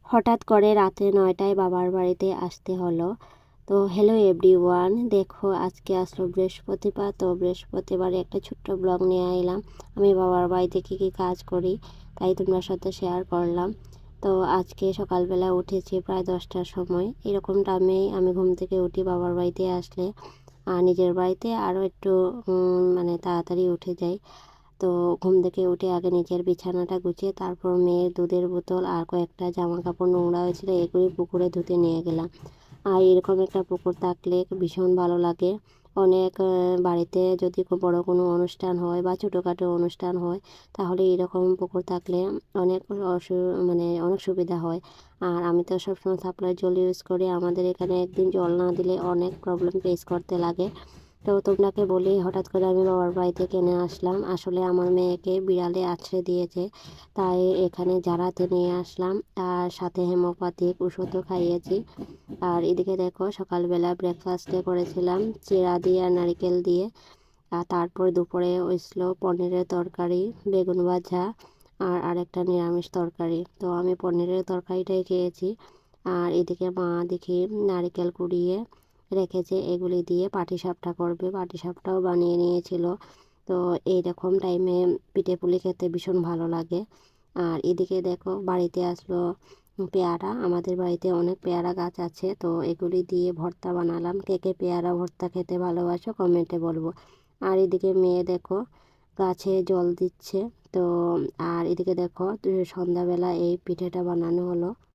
হঠাৎ করে রাতে 9টায় বাবার বাড়িতে আসতে হলো। তো হ্যালো এভরিওয়ান, দেখো আজকে আসলো বৃহস্পতিবার। তো বৃহস্পতিবারে একটা ছোট্ট ব্লগ নিয়ে এলাম। আমি বাবার বাড়িতে কী কী কাজ করি তাই তোমার সাথে শেয়ার করলাম। তো আজকে সকালবেলা উঠেছি প্রায় 10টার সময়, এরকম টাইমেই আমি ঘুম থেকে উঠি বাবার বাড়িতে আসলে। আর নিজের বাড়িতে আরও একটু মানে তাড়াতাড়ি উঠে যাই। তো ঘুম থেকে উঠে আগে নিজের বিছানাটা গুছিয়ে তারপর মেয়ের দুধের বোতল আর কয়েকটা জামা কাপড় নোংরা হয়েছিল এগুলি পুকুরে ধুতে নিয়ে গেলাম। আর এরকম একটা পুকুর থাকলে ভীষণ ভালো লাগে। অনেক বাড়িতে যদি বড় কোনো অনুষ্ঠান হয় বা ছোটোখাটো অনুষ্ঠান হয় তাহলে এরকম পুকুর থাকলে অনেক মানে অনেক সুবিধা হয়। আর আমি তো সবসময় সাপ্লাই জল ইউজ করি। আমাদের এখানে একদিন জল না দিলে অনেক প্রবলেম ফেস করতে লাগে। তো তোমাকে বলি, হঠাৎ করে আমি বাবার বাড়ি থেকে আসলাম। আসলে আমার মেয়েকে বিড়ালে আছড়ে দিয়েছে, তাই এখানে জারাতে নিয়ে আসলাম। আর সাথে হোমিওপ্যাথিক ওষুধও খাইয়েছি। আর এদিকে দেখো সকালবেলা ব্রেকফাস্টে করেছিলাম চিড়া দিয়ে আর নারকেল দিয়ে। আর তারপর দুপুরে হয়েছিল পনিরের তরকারি, বেগুন ভাজা আর আরেকটা নিরামিষ তরকারি। তো আমি পনিরের তরকারিটাই খেয়েছি। আর এদিকে মা দেখি নারকেল কুড়িয়ে রেখেছে, এগুলি দিয়ে পাটিসাপটা করবে, পাটিসাপটাও বানিয়ে নিয়েছিল। তো এইরকম টাইমে পিঠে পুলি খেতে ভীষণ ভালো লাগে। আর এদিকে দেখো বাড়িতে আসলো পেয়ারা। আমাদের বাড়িতে অনেক পেয়ারা গাছ আছে, তো এগুলি দিয়ে ভর্তা বানালাম। কে কে পেয়ারা ভর্তা খেতে ভালোবাসো কমেন্টে বলবো। আর এদিকে মেয়ে দেখো গাছে জল দিচ্ছে। তো আর এদিকে দেখো সন্ধ্যাবেলা এই পিঠেটা বানানো হলো।